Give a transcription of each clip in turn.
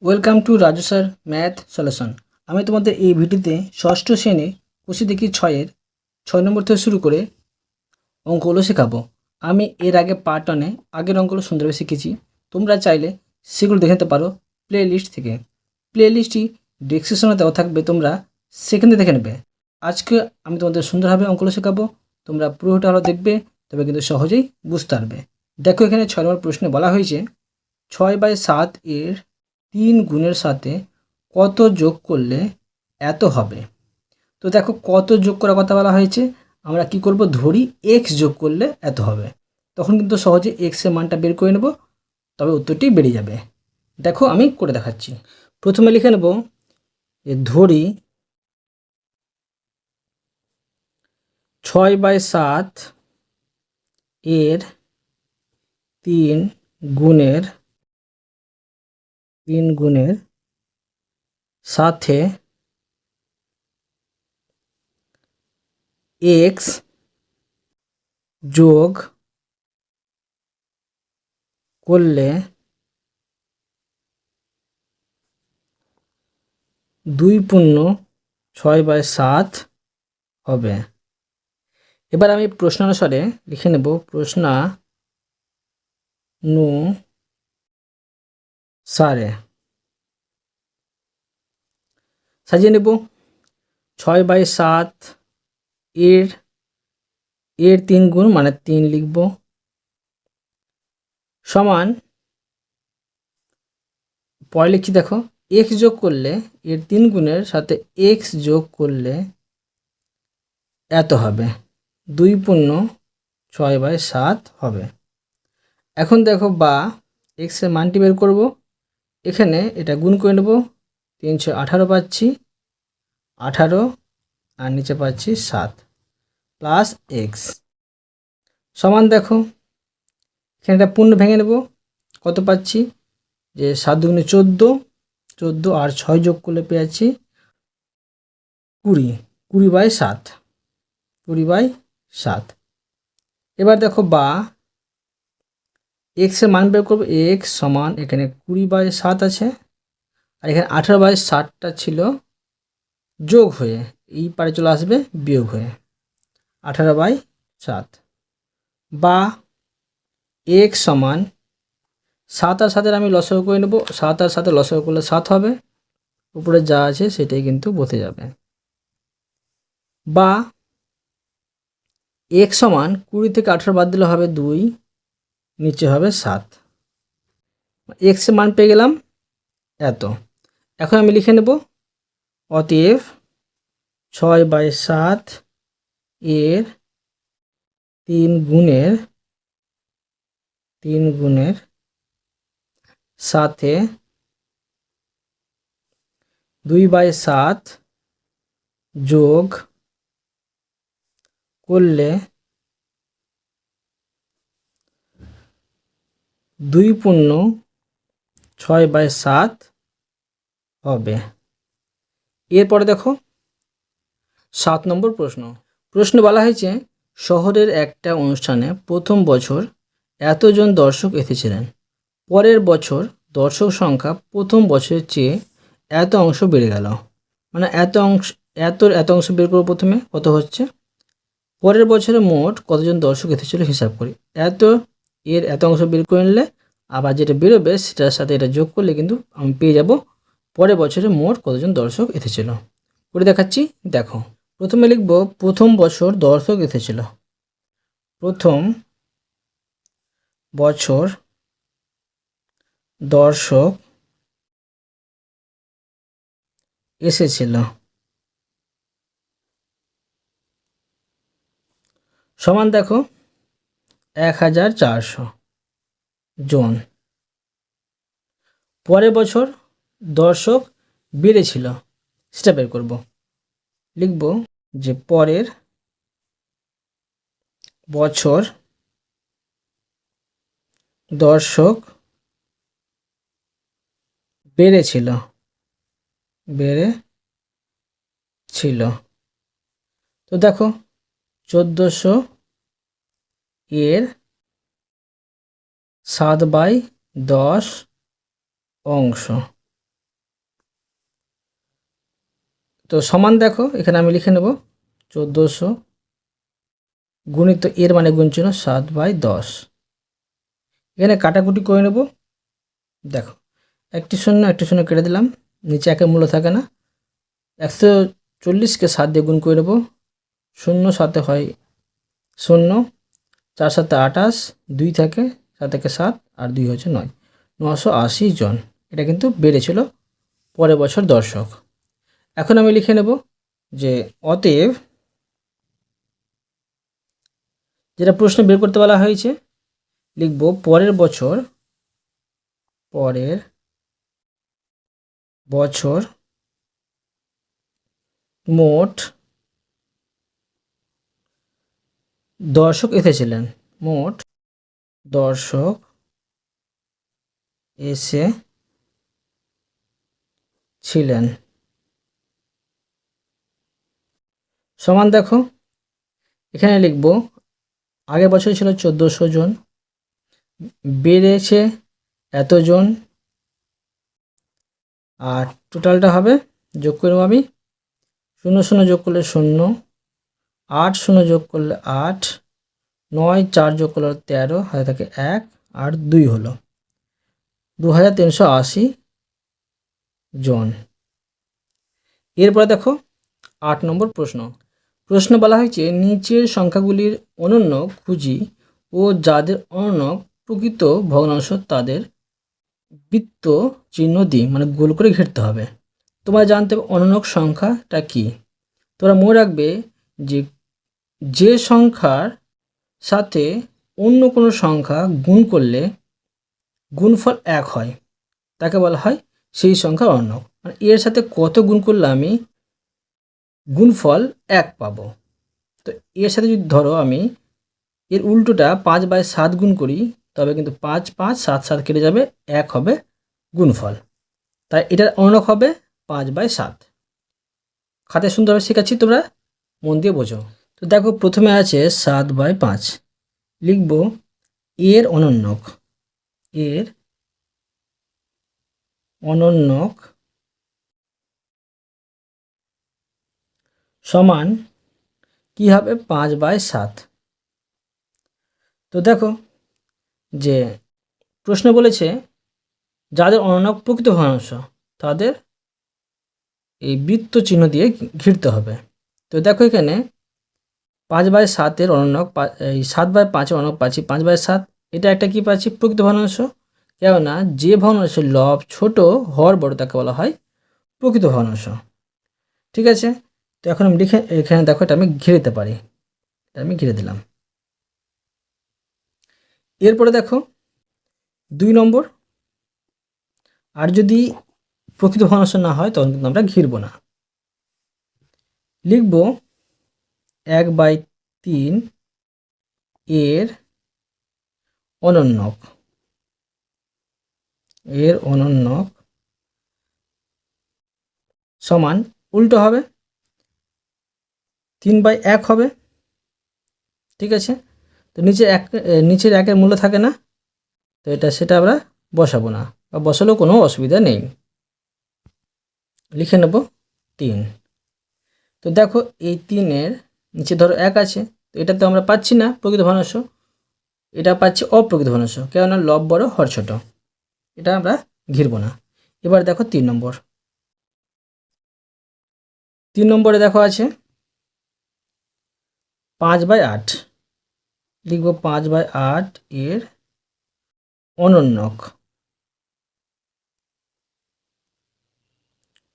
Welcome to Raju sir math solution. আমি তোমাদের এই ভিডিওতে ষষ্ঠ শ্রেণী কোষে দেখি ছয়ের 6 নম্বর থেকে শুরু করে অঙ্কগুলো শেখাবো। আমি এর আগে পার্ট 1-এ আগের অঙ্কগুলো সুন্দরভাবে শিখেছি। তোমরা চাইলে সেগুলো দেখে নিতে পারো প্লে লিস্ট থেকে। প্লে লিস্টটি ডিসক্রিপশনে দেওয়া থাকবে, তোমরা সেখানে দেখে নেবে। আজকে আমি তোমাদের সুন্দরভাবে অঙ্কগুলো শেখাবো, তোমরা পুরোটা হলো দেখবে, তবে কিন্তু সহজেই বুঝতে পারবে। দেখো, এখানে 6 নম্বর প্রশ্নে বলা হয়েছে 6/7 এর 3 গুণের সাথে কত যোগ করলে এত হবে। তো দেখো, কত যোগ করার কথা বলা হয়েছে, আমরা কি করব, ধরি এক্স যোগ করলে এত হবে। তখন কিন্তু সহজে এক্সের মানটা বের করে নেব, তবে উত্তরটি বেরিয়ে যাবে। দেখো, আমি করে দেখাচ্ছি। প্রথমে লিখে নেব যে ধরি 6/7 এর 3 গুণের সাথে এক্স যোগ করলে 2/6/7 হবে। এবার আমি প্রশ্নানুসারে লিখে নেব, প্রশ্নানুসারে সাজিয়ে নেব। 6/7 এর 3 গুণ মানে 3 লিখব, সমান পরে লিখছি। দেখো, এক্স যোগ করলে এর 3 গুণের সাথে এক্স যোগ করলে এত হবে, 2/6/7 হবে। এখন দেখো, বা এক্সের মানটি বের করব। এখানে এটা গুণ করে নেব, 318 পাচ্ছি, 18 আর নিচে পাচ্ছি 7 প্লাস এক্স সমান, দেখো এখানে এটা পূর্ণ ভেঙে নেব। কত পাচ্ছি, যে 7 দুগুণে 14 আর 6 যোগ করলে পেয়েছি 20/7। এবার দেখো, বা এক্সের মান বের করবো। এক্স সমান এখানে 20/7 আছে, আর এখানে 18/7টা ছিল যোগ হয়ে, এই পারে চলে আসবে বিয়োগ হয়ে 18/7। বা এক্স সমান 7 আর 7-এর আমি লসাগু করে নেব। 7 আর 7-এর লসাগু করলে 7 হবে, উপরে যা আছে সেটাই কিন্তু বসে যাবে। বা এক্স সমান 20 থেকে 18 বাদ দিলে হবে 2, নিচে হবে 7। এক্সের মান পেয়ে গেলাম এত। এখন আমি লিখে নেব, অতএব 6/7 এর 3 গুণের সাথে 2/7 যোগ করলে 2/6/7 হবে। এরপরে দেখো 7 নম্বর প্রশ্ন বলা হয়েছে, শহরের একটা অনুষ্ঠানে প্রথম বছর এতজন দর্শক এসেছিলেন, পরের বছর দর্শক সংখ্যা প্রথম বছরের চেয়ে এত অংশ বেড়ে গেল। মানে এত অংশ বের করবো। প্রথমে কত হচ্ছে, পরের বছরে মোট কতজন দর্শক এসেছিল হিসাব করি। এত অংশ বের করে নিলে আবার যেটা বেরোবে সেটার সাথে এটা যোগ করলে কিন্তু আমি পেয়ে যাব পরের বছরে মোট কতজন দর্শক এসেছিল। করে দেখাচ্ছি, দেখো প্রথমে লিখব প্রথম বছর দর্শক এসেছিল। প্রথম বছর দর্শক এসেছিল সমান, দেখো 1400 জন। পরের বছর দর্শক বেড়েছিল, সেটা বের করব। লিখব যে পরের বছর দর্শক বেড়েছিল। তো দেখো, 1400 এর 7/10 অংশ তো সমান দেখো এখানে আমি লিখে নেব 1400 গুণিত এর মানে গুণ চিহ্ন 7/10। এখানে কাটাকুটি করে নেব। দেখো একটি শূন্য কেটে দিলাম, নিচে একের মূল্য থাকে না। 140কে 7 দিয়ে গুণ করে নেব। 0 7 হয় 0, 4 7 28, 2 থাকে 7 থেকে 7 আর 2 হচ্ছে 9, 980 জন। এটা কিন্তু বেড়েছিল পরের বছর দর্শক। এখন আমি লিখে নেব যে অতএব যেটা প্রশ্ন বের করতে বলা হয়েছে, লিখব পরের বছর মোট দর্শক এসেছিলেন। মোট দর্শক এসেছিলেন সমান দেখো এখানে লিখব আগের বছর ছিল 1400 জন, বেড়েছে এতজন, আর টোটালটা হবে যোগ করব আমি 0 0 যোগ করলে 0, 8 0 যোগ করলে 8, 9 4 যোগ করলে 13, হাতে থাকে 1 আর 2 হলো 2380 জন। এরপরে দেখো 8 নম্বর প্রশ্ন বলা হয়েছে নিচের সংখ্যাগুলির অনন্য খুঁজি ও যাদের অনন্য প্রকৃত ভগ্নাংশ তাদের বৃত্ত চিহ্ন দিই, মানে গোল করে ঘিরতে হবে। তোমরা জানতে হবে অনন্য সংখ্যাটা কি। তোমরা মনে রাখবে যে সংখ্যার সাথে অন্য কোনো সংখ্যা গুণ করলে গুণফল 1 হয় তাকে বলা হয় সেই সংখ্যা অনন্য। মানে এর সাথে কত গুণ করলে আমি গুণফল 1 পাবো। তো এর সাথে যদি ধরো আমি এর উল্টোটা 5/7 গুণ করি, তবে কিন্তু 5 5 7 7 কেটে যাবে, 1 হবে গুণফল। তাই এটার অনন্য হবে 5/7। খাতায় সুন্দরভাবে শেখাচ্ছি, তোমরা মন দিয়ে বোঝো। তো দেখো প্রথমে আছে 7/5, লিখব এর অনন্যক সমান কি হবে 5/7। তো দেখো যে প্রশ্ন বলেছে যাদের অনন্য প্রকৃত ভগ্নাংশ তাদের এই বৃত্ত চিহ্ন দিয়ে ঘিরতে হবে। তো দেখো এখানে 5/7 অনন্য, এই 7/5 অনন্য পাচ্ছি 5/7। এটা একটা কি পাচ্ছি প্রকৃত ভগ্নাংশ, কেননা যে ভগ্নাংশের লব ছোট হর বড় তাকে বলা হয় প্রকৃত ভগ্নাংশ। ঠিক আছে, তো এখন আমি লিখে এখানে দেখো এটা আমি ঘিরে দিতে পারি, এটা আমি ঘিরে দিলাম। এরপরে দেখো 2 নম্বর, আর যদি প্রকৃত ভগ্নাংশ না হয় তখন কিন্তু আমরা ঘিরব না। লিখব 1/3 এর অনন্যক সমান উল্টো হবে 3/1 হবে। ঠিক আছে, তো নিচের 1-এর মূল্য থাকে না, তো সেটা আমরা বসাবো না, বা বসালেও কোনো অসুবিধা নেই। লিখে নেব 3। তো দেখো এই 3-এর নিচে ধরো 1 আছে, তো এটা তো আমরা পাচ্ছি না প্রকৃত ভগ্নাংশ, এটা পাচ্ছি অপ্রকৃত ভগ্নাংশ, কেননা লব বড় হর ছোট, এটা আমরা ঘিরব না। এবার দেখো 3 নম্বরে দেখো আছে 5/8, লিখব 5/8 এর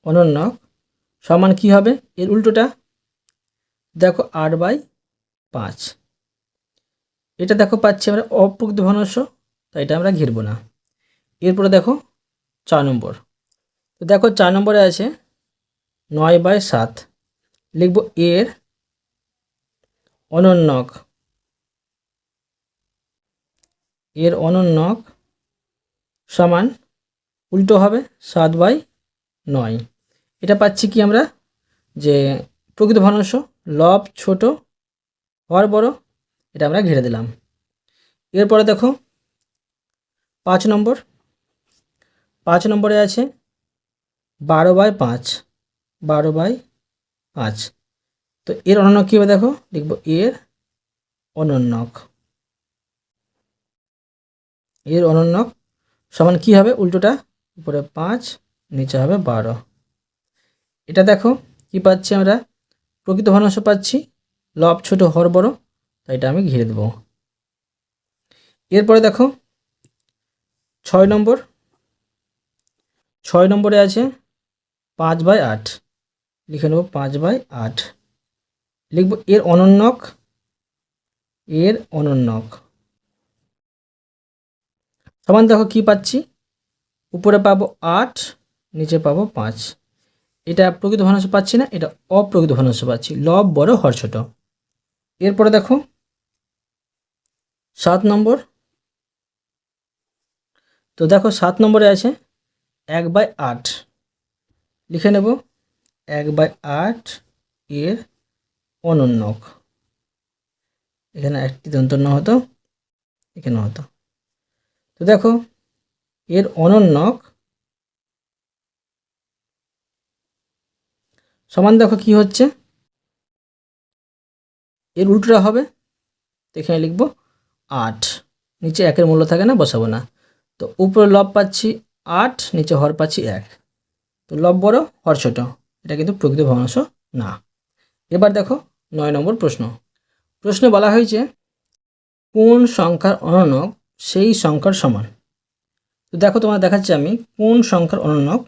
অনন্যক সমান কি হবে এর উল্টোটা, দেখো 8/5। এটা দেখো পাচ্ছি আমরা অপ্রকৃত ভগ্নাংশ, তাই এটা আমরা ঘিরব না। এরপরে দেখো 4 নম্বর, তো দেখো 4 নম্বরে আছে 9/7, লিখব এর অনন্যক সমান উল্টো হবে 7/9। এটা পাচ্ছি কি আমরা যে প্রকৃত ভগ্নাংশ লব ছোট হর বড়, এটা আমরা ঘিরে দিলাম। এরপরে দেখো 5 নম্বরে আছে 12/5, 5। তো এর অনন্যক কী হবে দেখো, লিখব এর অনন্যক। এর অনন্যক সমান কী হবে, উল্টোটা, উপরে 5 নিচে হবে 12। এটা দেখো কি পাচ্ছি আমরা, প্রকৃত ভগ্নাংশ পাচ্ছি, লব ছোট হর বড়, তাই এটা আমি ঘিরে দেব। এরপরে দেখো 6 নম্বর। 6 নম্বরে আছে 5/8, লিখে নেব 5/8। লিখব এর অনন্যক। এর অনন্যক সমান দেখো কি পাচ্ছি, উপরে পাবো 8 নিচে পাবো 5। এটা প্রকৃত ভগ্নাংশ পাচ্ছি না, এটা অপ্রকৃত ভগ্নাংশ পাচ্ছি, লব বড় হর ছোট। এরপরে দেখো 7 নম্বর। তো দেখো 7 নম্বরে আছে 1/8, লিখে নেব 1/8 এর অনন্যক। এখানে একটি দন্তন্য হতো, এখানে হতো। তো দেখো এর অনন্যক সমান দেখো কি হচ্ছে, এর উল্টোটা হবে। তো এখানে লিখব 8, নিচে 1-এর মূল্য থাকে না, বসাবো না। তো উপরে লব পাচ্ছি 8, নিচে হর পাচ্ছি 1। তো লব বড় হর ছোট, এটা কিন্তু প্রকৃত ভগ্নাংশ না। এবার দেখো 9 নম্বর প্রশ্ন। প্রশ্নে বলা হয়েছে কোন সংখ্যার অনন্যক সেই সংখ্যার সমান। তো দেখো তোমার দেখাচ্ছি আমি কোন সংখ্যার অনন্যক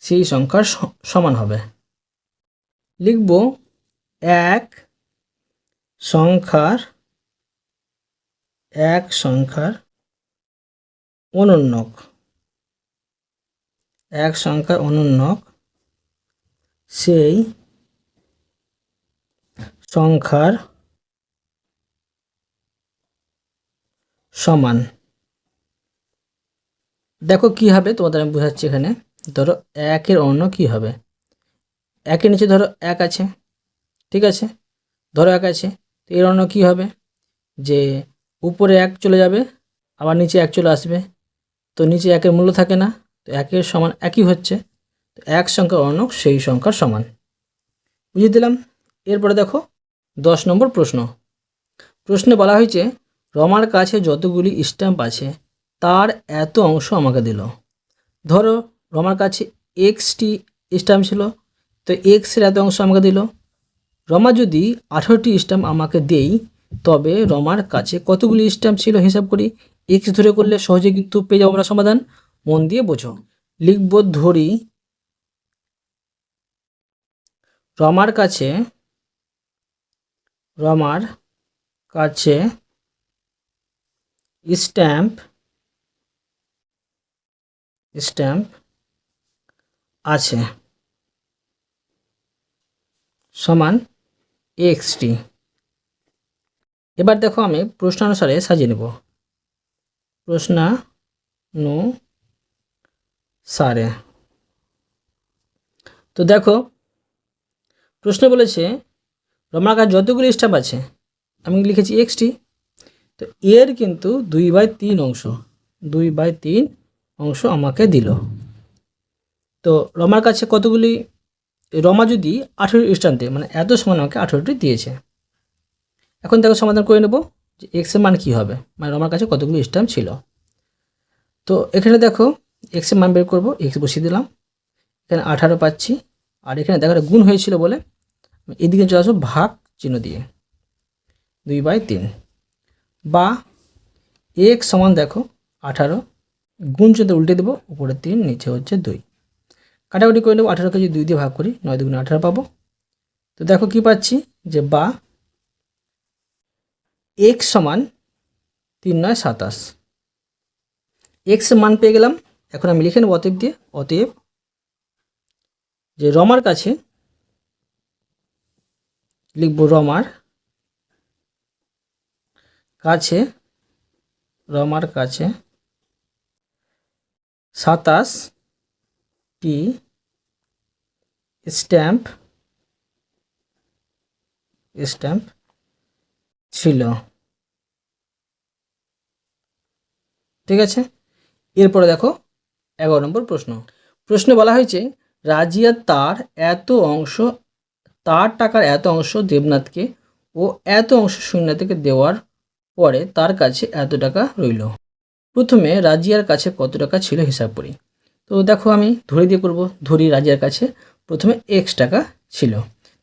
সেই সংখ্যার সমান হবে। লিখব এক সংখ্যার অনন্যক। এক সংখ্যার অনন্যক সেই সংখ্যার সমান। দেখো কি হবে তোমাদের আমি বোঝাচ্ছি। এখানে ধরো 1-এর অনন্য কি হবে, 1-এর নিচে ধরো 1 আছে, ঠিক আছে, ধরো 1 আছে। তো এর অনন্য কি হবে, যে উপরে 1 চলে যাবে, আবার নিচে 1 চলে আসবে। তো নিচে 1-এর মূল্য থাকে না, তো 1-এর সমান একই হচ্ছে। তো এক সংখ্যার অনন্য সেই সংখ্যার সমান, বুঝিয়ে দিলাম। এরপরে দেখো 10 নম্বর প্রশ্ন। প্রশ্নে বলা হয়েছে রমার কাছে যতগুলি স্ট্যাম্প আছে তার এত অংশ আমাকে দিল। ধরো রমার কাছে এক্সটি স্ট্যাম্প ছিল, তো এক্সের এত অংশ আমাকে দিল। রমা যদি 18টি স্ট্যাম্প আমাকে দেই, তবে রমার কাছে কতগুলি স্ট্যাম্প ছিল হিসাব করি। এক্স ধরে করলে সহজে কিন্তু পেয়ে যাবো আমরা সমাধান, মন দিয়ে বোঝো। লিখব ধরি রমার কাছে স্ট্যাম্প আছে সমান এক্সটি। এবার দেখো আমি প্রশ্নানুসারে সাজিয়ে নেব। প্রশ্নানুসারে তো দেখো প্রশ্ন বলেছে রমার কাছে যতগুলি স্ট্যাম্প আছে, আমি লিখেছি এক্সটি। তো এর কিন্তু 2/3 অংশ, 2/3 অংশ আমাকে দিল। তো রমার কাছে কতগুলি, রমা যদি 18 স্ট্যাম্প দেয়, মানে এত সমান আমাকে 18টি দিয়েছে। এখন দেখো সমাধান করে নেব যে এক্সের মান কী হবে, মানে রমার কাছে কতগুলি স্ট্যাম্প ছিল। তো এখানে দেখো এক্সের মান বের করবো, এক্স বসিয়ে দিলাম, এখানে 18 পাচ্ছি। আর এখানে দেখো গুণ হয়েছিল বলে এদিকে চলে আসবো ভাগ চিহ্ন দিয়ে, 2/3 বা এক্স সমান দেখো 18 গুণ চিহ্ন উল্টে দেবো, উপরে 3 নিচে হচ্ছে 2। কাটাকুটি করে নেবো, 18কে যদি 2 দিয়ে ভাগ করি 9 2 18 পাবো। তো দেখো কি পাচ্ছি, যে বা এক্স সমান 3 9 27। এক্স মান পেয়ে গেলাম। এখন আমি লিখে নেব অতএব দিয়ে, অতএব যে রমার কাছে, লিখব রমার কাছে 27টি স্ট্যাম্প ছিল, ঠিক আছে। এরপরে দেখো 11 নম্বর প্রশ্ন। প্রশ্নে বলা হয়েছে রাজিয়া তার এত অংশ তার টাকার এত অংশ দেবনাথকে ও এত অংশ সুনিতাকে দেওয়ার পরে তার কাছে এত টাকা রইল। প্রথমে রাজিয়ার কাছে কত টাকা ছিল হিসাব করি। তো দেখো আমি ধরে দিয়ে করব। ধরি রাজিয়ার কাছে প্রথমে এক্স টাকা ছিল।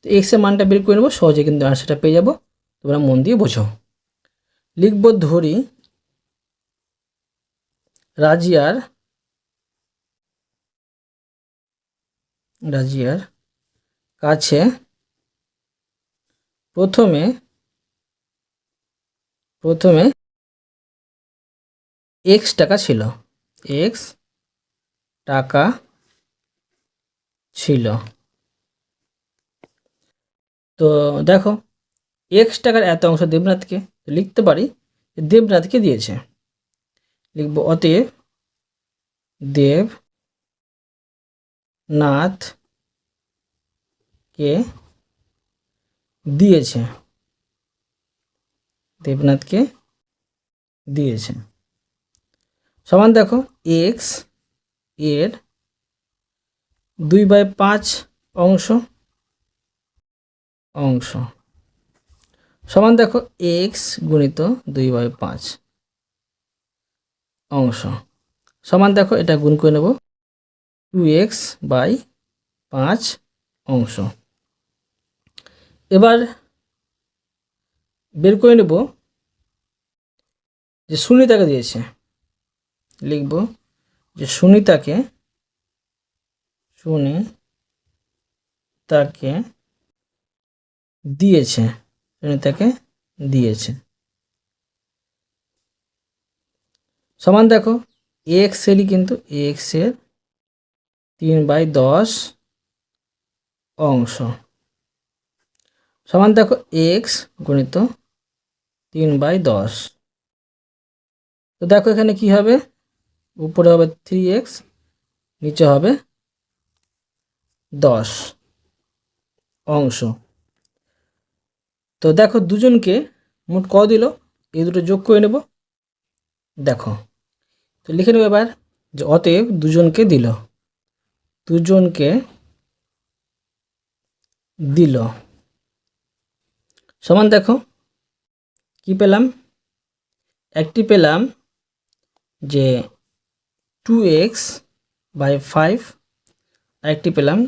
তো এক্সের মানটা বের করে নেব, সহজে কিন্তু আনসারটা পেয়ে যাব। তোমরা মন দিয়ে বোঝো। লিখব ধরি রাজিয়ার কাছে প্রথমে এক্স টাকা ছিল। এক্স টাকা ছিল। তো দেখো এক্স টাকার এত অংশ দেবনাথকে, লিখতে পারি দেবনাথকে দিয়েছে। লিখব অতএব দেবনাথকে দিয়েছে। সমান দেখো এক্স এর 2/5 অংশ সমান দেখো এক্স গুণিত 2/5 অংশ সমান দেখো এটা গুণ করে নেব 2x/5 অংশ। এবার বের করে নেব যে সুনিতাকে দিয়েছে। লিখব যে সুনিতাকে দিয়েছে। সমান দেখো এক্স এরই কিন্তু এক্স এর 3/10 অংশ সমান দেখো এক্স গুণিত 3/10। তো দেখো এখানে কি হবে, উপরে হবে 3x, নিচে হবে 10 অংশ। তো দেখো দুজনকে মোট ক দিল, এই দুটো যোগ করে নেব। দেখো তো লিখে নেব এবার যে অতএব দুজনকে দিল সমান দেখো কি পেলাম, একটি পেলাম যে 2x/5, আরেকটি পেলাম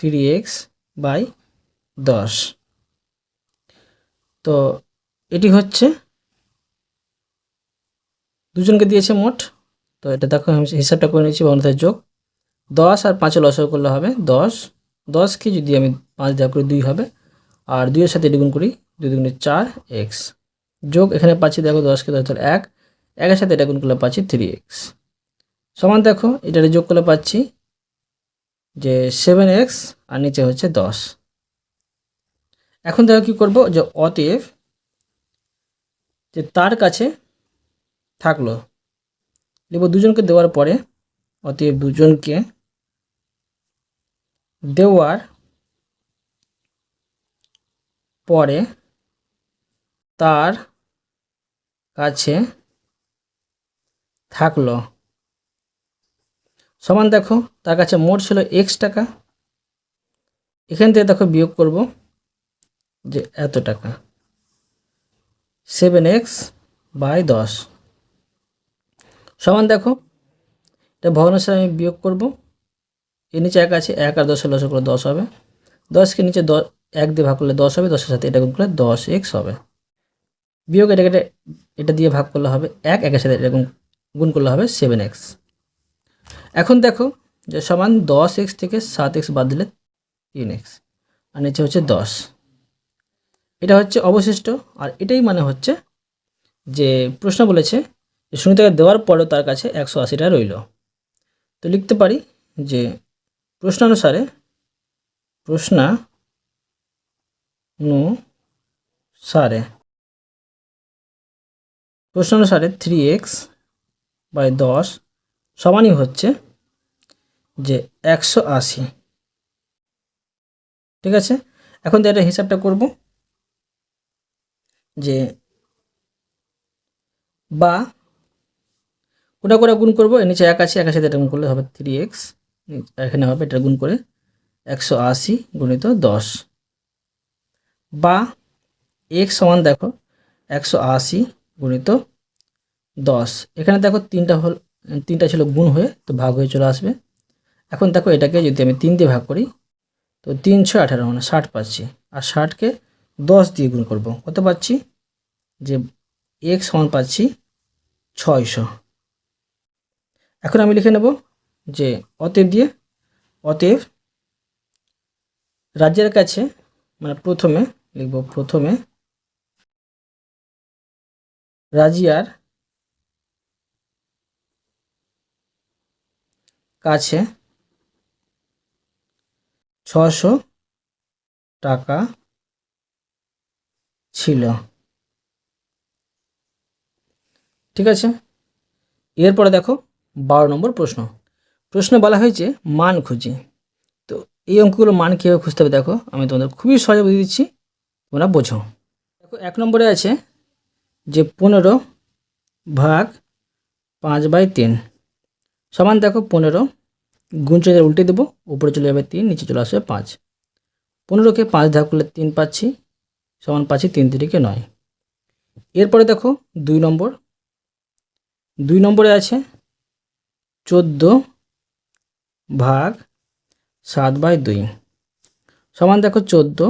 3x/10। তো এটি হচ্ছে দুজনকে দিয়েছে মোট। তো এটা দেখো আমি হিসাবটা করে নিয়েছি, বর্ণতার যোগ 10 আর 5 লসাগু করলে হবে 10কে যদি আমি 5 দেওয়া করি 2 হবে, আর 2-এর সাথে এটি গুণ করি 2 দুগুণে 4x যোগ এখানে পাচ্ছি দেখো 10কে 10 ধর 1, 1-এর সাথে এটা গুণ করলে পাচ্ছি 3x সমান দেখো এটা যোগ করলে পাচ্ছি যে 7x আর নিচে হচ্ছে 10। এখন দেখো কি করব, যে অতএব যে তার কাছে থাকলো, লিখব দুজনকে দেওয়ার পরে অতএব দুজনকে দেওয়ার পরে তার কাছে থাকলো সমান দেখো তার কাছে মোট ছিল x টাকা, এখান থেকে দেখো বিয়োগ করব যে এত টাকা 7x/10 সমান দেখো এটা ভগ্নাংশে আমি বিয়োগ করব। এর নিচে 1 আছে, 1 আর 10 লসাগু করলে 10 হবে, 10কে নিচে 1 দিয়ে ভাগ করলে 10 হবে, 10-এর সাথে এটা গুণ করলে 10x হবে, বিয়োগ এটা দিয়ে ভাগ করলে হবে 1, 1-এর সাথে এটা গুণ করলে হবে 7x। এখন দেখো যে সমান 10x থেকে 7x বাদ দিলে 3x আর নিচে হচ্ছে 10। এটা হচ্ছে অবশিষ্ট, আর এটাই মানে হচ্ছে যে প্রশ্ন বলেছে যে সুনিতাকে দেওয়ার পরেও তার কাছে 180 টাকা রইল। তো লিখতে পারি যে প্রশ্নানুসারে 3x/10 সমানই হচ্ছে যে 180। ঠিক আছে, এখন তো এটা হিসাবটা করব যে বা ওটা করে গুণ করব, এর নিচে 1 আছে, 1-এর সাথে এটা গুণ করলে হবে 3x, এখানে হবে এটা গুণ করে 180 গুণিত 10 বা x সমান দেখো 180 গুণিত 10। এখানে দেখো তিনটা ছিল গুণ হয়ে, তো ভাগ হয়ে চলে আসবে। এখন দেখো এটাকে যদি আমি 3 দিয়ে ভাগ করি, তো 3×6 = 18 মানে 60 পাচ্ছি। আর 60কে 10 দিয়ে গুণ করব, কত পাচ্ছি, যে x সমান পাচ্ছি 600। এখন আমি লিখে নেব যে অতএব রাজ্যের কাছে, মানে প্রথমে লিখব, প্রথমে রাজিয়ার কাছে 600 টাকা ছিল। ঠিক আছে, এরপরে দেখো 12 নম্বর প্রশ্নে বলা হয়েছে মান খুঁজি। তো এই অঙ্কগুলো মান কীভাবে খুঁজতে হবে দেখো, আমি তোমাদের খুবই সহজে বুঝিয়ে দিচ্ছি, তোমরা বোঝো। দেখো 1 নম্বরে আছে যে 15 ভাগ 5/3 সমান দেখো 15 গুণ চিহ্ন উল্টে দেবো, উপরে চলে যাবে 3, নিচে চলে আসবে 5। 15কে 5 ভাগ করলে 3 পাচ্ছি, সমান পাচ্ছি 3 3 9। এরপরে দেখো 2 নম্বরে আছে 14 ভাগ 7/2 সমান দেখো 14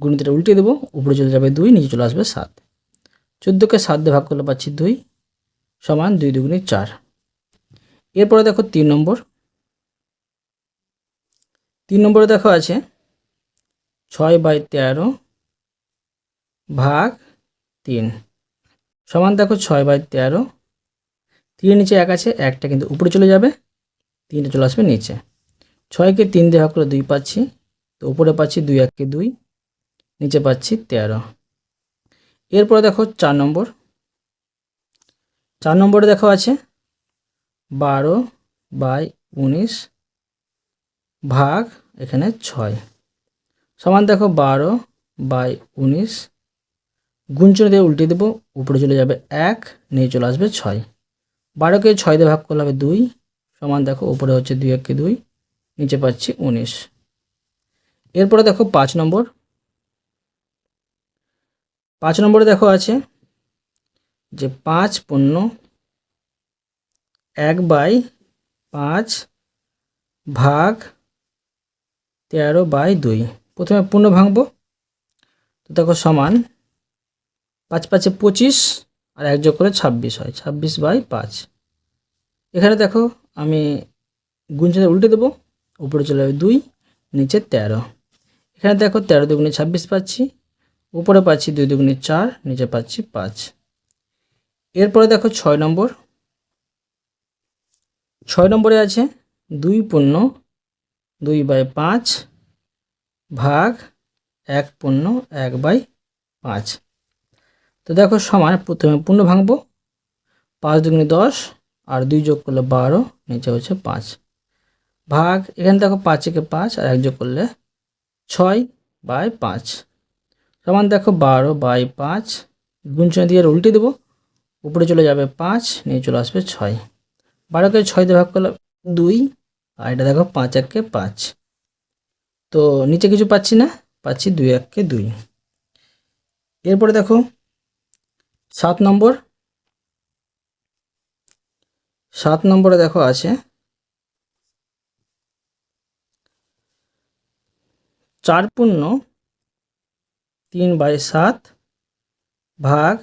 গুণিতটা উল্টে দেবো, উপরে চলে যাবে 2, নিচে চলে আসবে 7। 14কে 7 দিয়ে ভাগ করলে পাচ্ছি 2, সমান 2 2 4। এরপরে দেখো 3 নম্বরে দেখো আছে 6/13 ভাগ 3 সমান দেখো 6/13। 3 নিচে 1 আছে, 1টা কিন্তু উপরে চলে যাবে, 3টা চলে আসবে নিচে। 6কে 3 দিয়ে ভাগ করে 2 পাচ্ছি, তো উপরে পাচ্ছি 2 1 2, নিচে পাচ্ছি 13। এরপরে দেখো 4 নম্বরে দেখো আছে 12/19 ভাগ এখানে 6 সমান দেখো 12/19 গুণ চিহ্ন দিয়ে উল্টে দেবো, উপরে চলে যাবে 1, নিচে চলে আসবে 6। 12কে 6 দিয়ে ভাগ করলে হবে 2, সমান দেখো উপরে হচ্ছে 2 1 2, নিচে পাচ্ছি 19। এরপরে দেখো 5 নম্বরে দেখো আছে যে 5/1/5 ভাগ 13/2 প্রথমে পূর্ণ ভাঙবো, তো দেখো সমান 5 5 25 আর 1 যোগ করে 26 হয়, 26/5। এখানে দেখো আমি গুণ চিহ্ন উল্টে দেবো, উপরে চলে যাবে 2, নিচে 13। এখানে দেখো 13 2 26 পাচ্ছি, উপরে পাচ্ছি 2 2 4, নিচে পাচ্ছি 5। এরপরে দেখো 6 নম্বরে আছে 2/2/5 ভাগ 1/1/5। তো দেখো সমান প্রথমে পূর্ণ ভাঙবো, 5 2 10 আর 2 যোগ করলে 12, নিচে হচ্ছে 5 ভাগ, এখানে দেখো 5 একে 5 আর 1 যোগ করলে 6/5 সমান দেখো 12/5 গুণ চিহ্ন দিয়ে উল্টে দেবো, উপরে চলে যাবে 5, নিচে চলে আসবে 6। 12কে 6 দিয়ে ভাগ করলে 2, আর এটা দেখো 5 1 5, তো নিচে কিছু পাচ্ছি না, পাচ্ছি 2 1 2। এরপরে দেখো 7 নম্বরে দেখো আছে 4/3/7 ভাগ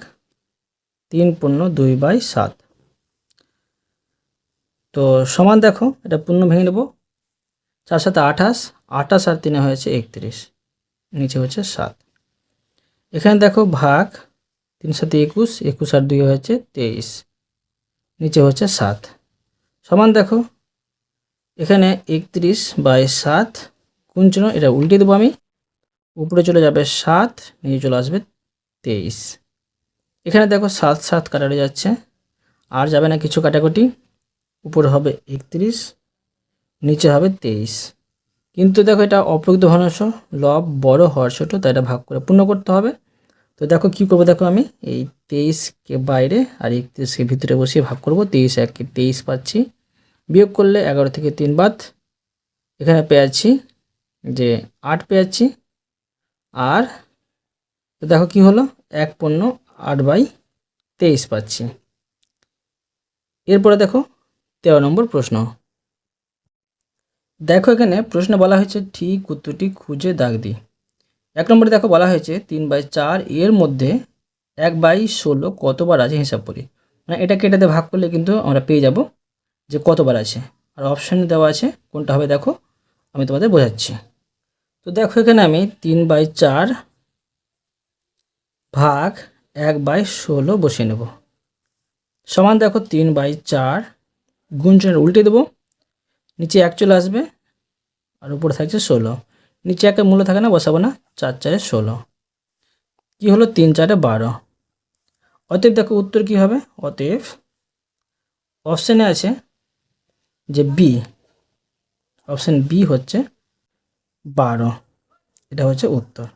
3/2/7। তো সমান দেখো এটা পূর্ণ ভেঙে নেব, 4 7 28, 28 আর 3 হয়েছে 31, নিচে হচ্ছে 7। এখানে দেখো ভাগ 3 7 21, 21 আর 2 হয়েছে 23, নিচে হচ্ছে 7। সমান দেখো এখানে 31/7 গুণ চিহ্ন এটা উল্টে দেবো আমি, উপরে চলে যাবে 7, নিচে চলে আসবে 23। এখানে দেখো 7 7 কাটারে যাচ্ছে, আর যাবে না কিছু কাটাকুটি, উপরে হবে 31, নিচে হবে 23। কিন্তু দেখো এটা অপ্রকৃত ভগ্নাংশ, লব বড় হর ছোট, তাই এটা ভাগ করে পূর্ণ করতে হবে। তো দেখো কি করব, দেখো আমি এই 23কে বাইরে আর 31কে ভিতরে বসিয়ে ভাগ করব। 23 1 23 পাচ্ছি, বিয়োগ করলে 11 থেকে 3 বাদ, এখানে পেয়েছি যে 8 পেয়েছি, আর তো দেখো কি হলো, 1/8/23 পাচ্ছি। এরপরে দেখো 13 নম্বর প্রশ্ন। দেখো এখানে প্রশ্ন বলা হয়েছে ঠিক উত্তরটি খুঁজে দাগ দিই। 1 নম্বরে দেখো বলা হয়েছে 3/4 এর মধ্যে 1/16 কতবার আছে হিসাব করি। মানে এটাকে এটাতে ভাগ করলে কিন্তু আমরা পেয়ে যাব যে কতবার আছে। আর অপশানে দেওয়া আছে কোনটা হবে, দেখো আমি তোমাদের বোঝাচ্ছি। তো দেখো এখানে আমি 3/4 ভাগ 1/16 বসিয়ে নেব, সমান দেখো 3/4 গুণচিহ্ন উল্টে দেবো, নিচে 1 চলে আসবে আর উপরে থাকছে 16, নিচে একটা মূল্য থাকে না, বসাবো না, 4×4 = 16। কী হলো, 3×4 = 12। অতএব দেখো উত্তর কী হবে, অতএব অপশানে আছে যে বি, অপশান বি হচ্ছে 12, এটা হচ্ছে উত্তর।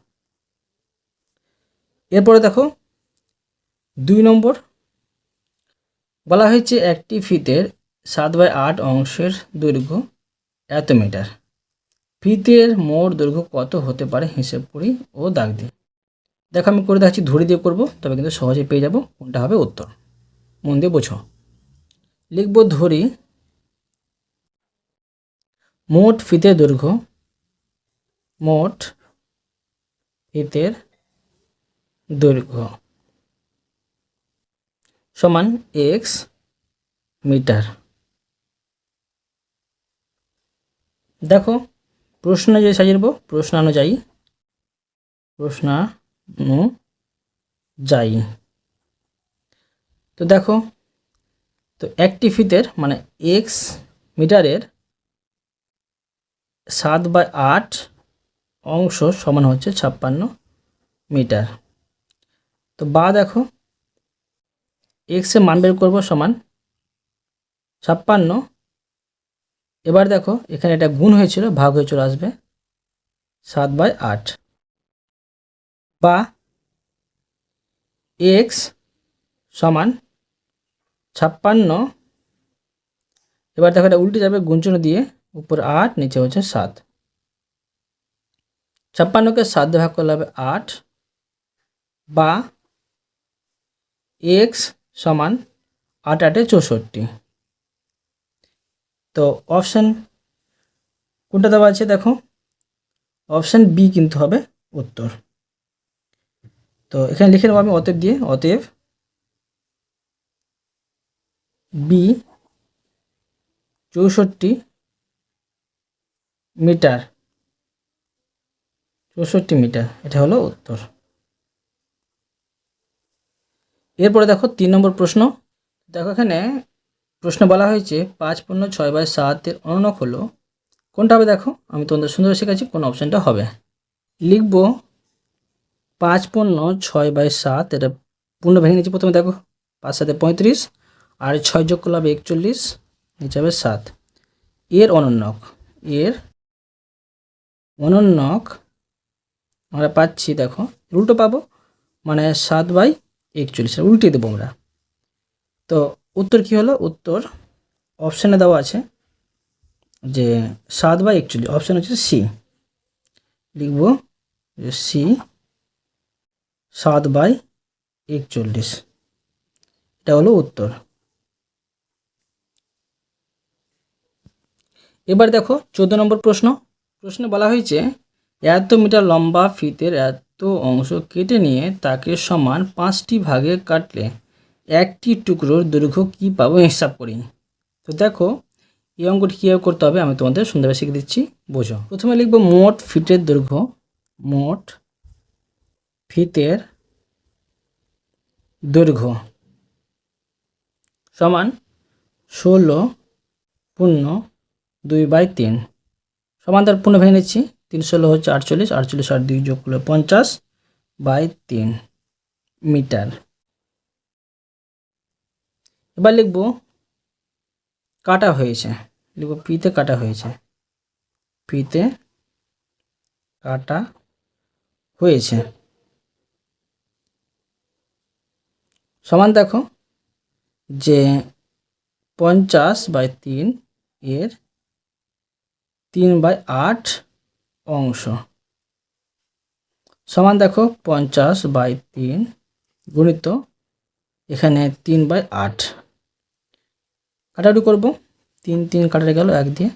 এরপরে দেখো 2 নম্বর বলা হয়েছে একটি ফিতের 7/8 অংশের দৈর্ঘ্য এত মিটার, ফিতের মোট দৈর্ঘ্য কত হতে পারে হিসেব করি ও দাগ দিই। দেখো আমি করে দেখাচ্ছি, ধরে দিয়ে করব, তবে কিন্তু সহজে পেয়ে যাব কোনটা হবে উত্তর। মন দিয়ে বোঝো। লিখব ধরি মোট ফিতের দৈর্ঘ্য, মোট ফিতের দৈর্ঘ্য সমান x মিটার। দেখো প্রশ্ন যে সাজিয়ে দেব, প্রশ্নানুযায়ী তো দেখো, তো একটি ফিতের মানে x মিটারের 7/8 অংশ সমান হচ্ছে 56 মিটার। তো বা দেখো এক্স এর মান বের করব সমান 56, এবার দেখো এখানে এটা গুণ হয়েছিল, ভাগ হয়ে চলে আসবে 7/8, বা এক্স সমান 56, এবার দেখো এটা উল্টে যাবে, গুণচিহ্ন দিয়ে উপর 8 নিচে হচ্ছে 7, 56কে 7 দিয়ে ভাগ করলে হবে 8, বা এক্স সমান 8×8 = 64। তো অপশান কোনটা দেওয়া আছে, দেখো অপশান বি কিন্তু হবে উত্তর। তো এখানে লিখে নেব আমি অতএব দিয়ে, অতএব বি 64 মিটার, 64 মিটার, এটা হলো উত্তর। এরপরে দেখো 3 নম্বর প্রশ্ন। দেখো এখানে প্রশ্ন বলা হয়েছে 5/6/7 এর অনুনক হলো কোনটা হবে। দেখো আমি তোমাদের সুন্দর শেখাচ্ছি কোন অপশানটা হবে। লিখব 5/6/7, এটা পূর্ণ ভেঙে নিচ্ছি প্রথমে। দেখো 5 7 35, আর 6 যোগ করলে হবে 41, নিচে হবে 7। এর অনন্যক, এর অনন্যক আমরা পাচ্ছি, দেখো উল্টো পাবো, মানে 7/41, উল্টে দেবো আমরা। তো উত্তর কি হলো, উত্তর অপশানে দেওয়া আছে যে 7/41, অপশান হচ্ছে সি। লিখব যে সি 7/41, এটা হলো উত্তর। এবার দেখো 14 নম্বর প্রশ্ন। প্রশ্নে বলা হয়েছে এত মিটার লম্বা ফিতের এত অংশ কেটে নিয়ে তাকে সমান 5টি ভাগে কাটলে একটি টুকরোর দৈর্ঘ্য কী পাবো হিসাব করি। তো দেখো এই অঙ্কটি কীভাবে করতে হবে আমি তোমাদের সুন্দরভাবে শিখে দিচ্ছি, বোঝো। প্রথমে লিখব মোট ফিটের দৈর্ঘ্য, মোট ফিতের দৈর্ঘ্য সমান 16/2/3, সমান তার পূর্ণ ভেঙে নিচ্ছি, 3 হচ্ছে 48, 48 আর 2 যোগ করলে 50/3 মিটার। এবার লিখব কাটা হয়েছে, লিখব পিতে কাটা হয়েছে, পিতে কাটা হয়েছে সমান দেখো যে 50/3 এর 3/8 অংশ সমান দেখো 50/3 গুণিত এখানে 3/8, কাটাকুটি করব। 3 3 কাটারে গেল 1 দিয়ে,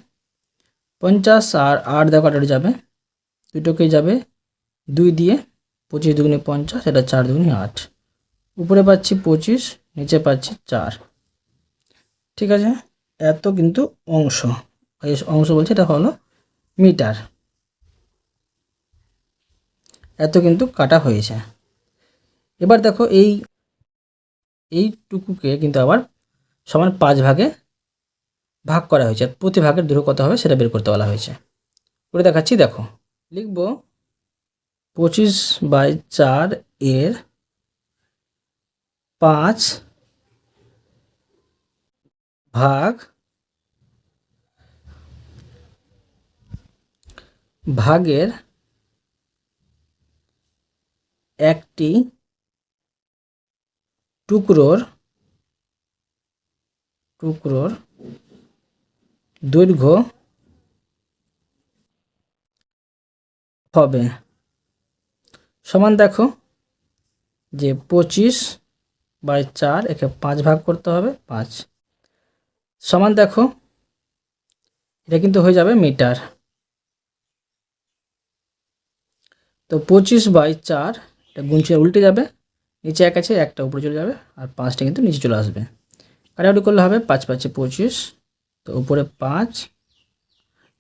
50 আর 8 দিয়ে কাটারে যাবে, দুটোকেই যাবে 2 দিয়ে, 25 দুগুণে 50, এটা 4 দুগুণে 8, উপরে পাচ্ছি 25, নিচে পাচ্ছি 4। ঠিক আছে, এত কিন্তু অংশ, এই অংশ বলছে এটা হলো মিটার, এত কিন্তু কাটা হয়েছে। এবার দেখো এইটুকুকে কিন্তু আবার সমান 5 ভাগে ভাগ করা হয়েছে, আর প্রতি ভাগের দৈর্ঘ্য কত হবে সেটা বের করতে বলা হয়েছে। করে দেখাচ্ছি, দেখো লিখব 25/4 এর 5 ভাগ ভাগের একটি টুকরোর দৈর্ঘ্য হবে সমান, দেখো যে 25/4 একে 5 ভাগ করতে হবে, 5 সমান, দেখো এটা কিন্তু হয়ে যাবে মিটার। তো 25/4 এটা গুণছে উল্টে যাবে, নিচে 1 আছে, একটা উপরে চলে যাবে, আর 5টা কিন্তু নিচে চলে আসবে। কাটাকুটি করলে হবে 5 5 25, তো উপরে 5,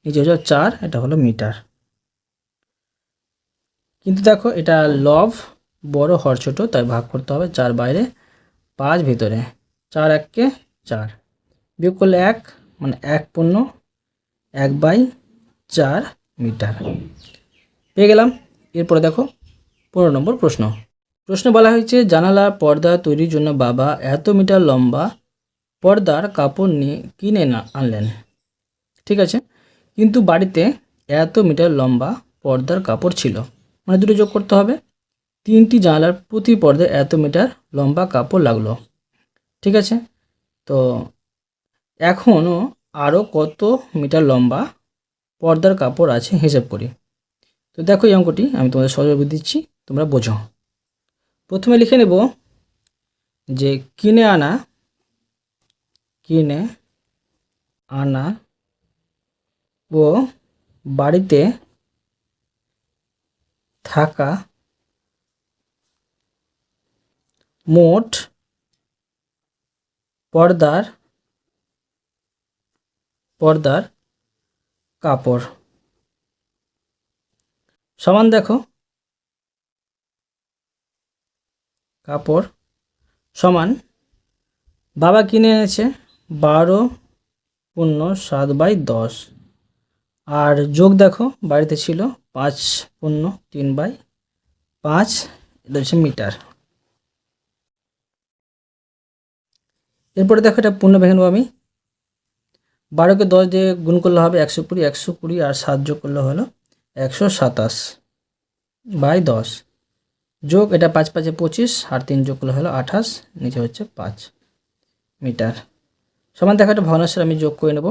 নিচে হচ্ছে 4, এটা হলো মিটার। কিন্তু দেখো এটা লব বড় হর ছোট, তাই ভাগ করতে হবে, 4 বাইরে 5 ভিতরে, 4 1 4, বিয়োগ করলে 1, মানে 1/4 মিটার পেয়ে গেলাম। এরপরে দেখো 15 নম্বর প্রশ্ন বলা হয়েছে, জানালা পর্দা তৈরির জন্য বাবা এত মিটার লম্বা পর্দার কাপড় নিয়ে কিনে আনলেন। ঠিক আছে, কিন্তু বাড়িতে এত মিটার লম্বা পর্দার কাপড় ছিল, মানে দুটো যোগ করতে হবে। 3টি জানালার প্রতি পর্দায় এত মিটার লম্বা কাপড় লাগলো। ঠিক আছে, তো এখনও আরও কত মিটার লম্বা পর্দার কাপড় আছে হিসেব করি। তো দেখো এই অঙ্কটি আমি তোমাদের সহজভাবে দিচ্ছি, তোমরা বোঝো। প্রথমে লিখে নেব যে কিনে আনা ও বাড়িতে থাকা মোট পর্দার কাপড় সমান, দেখো কাপড় সমান বাবা কিনে এনেছে 12×7/10, আর যোগ দেখো বাড়িতে ছিল 5×3/5, এটা হচ্ছে মিটার। এরপরে দেখো এটা পূর্ণ ভেঙে নেবো আমি। 12কে 10 দিয়ে গুণ করলে হবে 120, 120 আর 7 যোগ করলে হলো 127/10, যোগ এটা 5 5 25 আর 3 যোগ করলে হলো 28, নিচে হচ্ছে 5 মিটার। সমান দেখো একটা ভগ্নাংশের আমি যোগ করে নেব।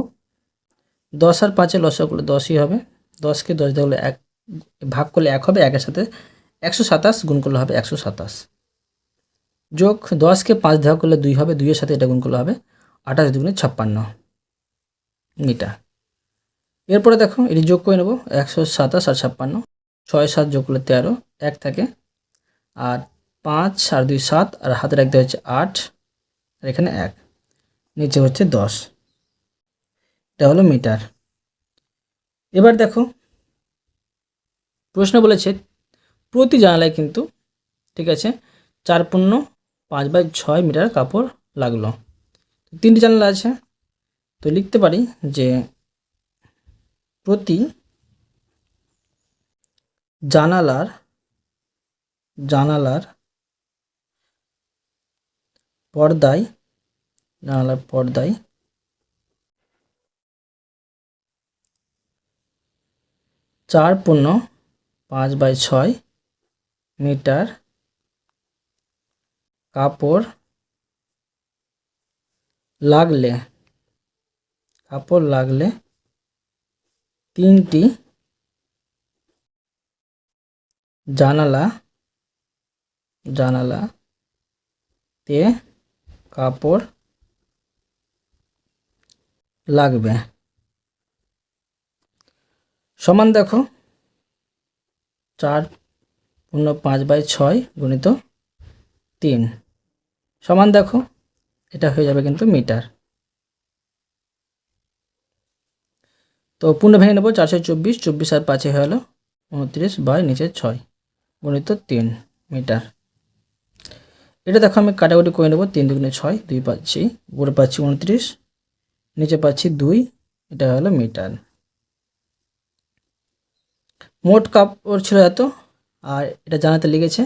10 আর 5 লসাগু করলে 10ই হবে, 10কে 10 দিয়ে 1 ভাগ করলে 1 হবে, 1-এর সাথে 127 গুণ করলে হবে 127, যোগ 10কে 5 ভাগ করলে 2 হবে, 2-এর সাথে এটা গুণ করলে হবে 28 দুগুণে 56 মিটার। এরপরে দেখো এটি যোগ করে নেব, 127 আর 56, 6 7 যোগ করলে 13, 1 থাকে, আর 5 আর 2 7, আর হাতে রাখতে হচ্ছে 8, আর এখানে 1, নিচে হচ্ছে 10, এটা হলো মিটার। এবার দেখো প্রশ্ন বলেছে প্রতি জানালায় কিন্তু, ঠিক আছে, 4×5/6 মিটার কাপড় লাগলো। 3টি জানালা আছে, তো লিখতে পারি যে প্রতি জানালার পর্দায় 4×5/6 মিটার কাপড় লাগলে 3টি জানালাতে কাপড় লাগবে। সমান দেখো 4×5/6 গুণিত 3 সমান দেখো এটা হয়ে যাবে কিন্তু মিটার। তো পূর্ণ ভেঙে নেব, 424, 24 আর 5 হয়ে গেল 29/6 গুণিত 3 মিটার। এটা দেখো আমি কাটাকুটি করে নেব, 3 দুগুণে 6, 2 পাচ্ছি, উপরে পাচ্ছি 29, নিচে পাচ্ছি 2, এটা হলো মিটার। মোট কাপড় ছিল এত, আর এটা জানাতে লিখেছে,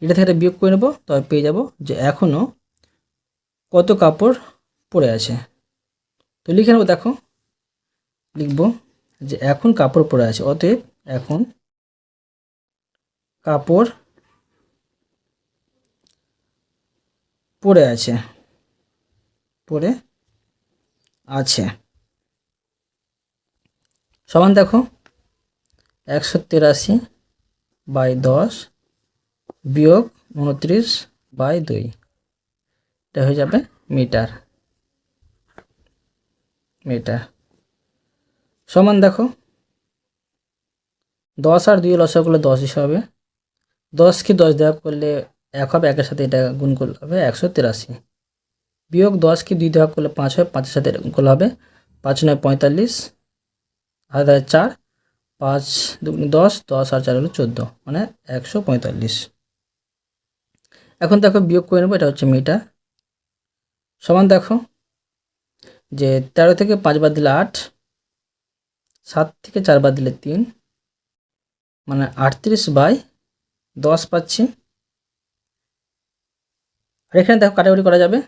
এটা থেকে বিয়োগ করে নেব, তবে পেয়ে যাব যে এখনও কত কাপড় পড়ে আছে। তো লিখে নেব, দেখো লিখব যে এখন কাপড় পড়ে আছে, অতএব এখন কাপড় পড়ে আছে সমান দেখো 183/10 বিয়োগ 29/2, এটা হয়ে যাবে মিটার। সমান দেখো 10 আর 2 লসাগু করলে 10 হিসাবে, 10কে 10 দিয়ে ভাগ করলে 1 হবে, 1-এর সাথে এটা গুণ করলে হবে 183, বিয়োগ 10কে 2 দিয়ে ভাগ করলে 5 হবে, 5-এর সাথে এটা গুণ করলে হবে 5×9 45, আর 4, 5 দুগুণে 10, 10 আর 4 হলো 14, মানে 145। এখন দেখো বিয়োগ করে নেবো, এটা হচ্ছে মিটার। সমান দেখো যে 13 থেকে 5 বাদ দিলে 8, 7 থেকে 4 বাদ দিলে 3, মানে 38/10 পাচ্ছি। আর এখানে দেখো কাটাকুটি করা যাবে,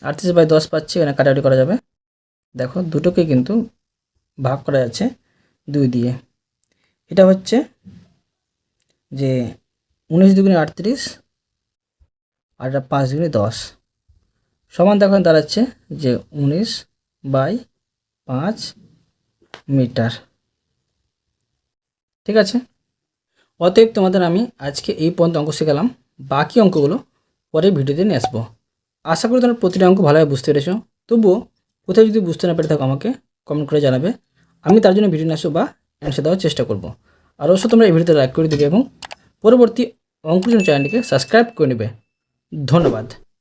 38/10 পাচ্ছি, এখানে কাটাকুটি করা যাবে। দেখো দুটোকে কিন্তু ভাগ করা যাচ্ছে 2 দিয়ে। এটা হচ্ছে যে 19 দুগুণে 38, আর এটা 5 দুগুণে 10, সমান দেখো দাঁড়াচ্ছে যে 19/5 মিটার। ঠিক আছে, অতএব তোমাদের আমি আজকে এই পর্যন্ত অঙ্ক শেখালাম, বাকি অঙ্কগুলো পরের ভিডিওতে নিয়ে আসবো। আশা করি তোমরা প্রতিটা অঙ্ক ভালোভাবে বুঝতে পেরেছো। তবুও কোথাও যদি বুঝতে না পেরে থাকো আমাকে কমেন্ট করে জানাবে, আমি তার জন্য ভিডিও নিয়ে আসবো বা অ্যান্সার দেওয়ার চেষ্টা করব। আর অবশ্যই তোমরা এই ভিডিওতে লাইক করে দেবে এবং পরবর্তী অঙ্কের জন্য চ্যানেলটিকে সাবস্ক্রাইব করে নেবে। ধন্যবাদ।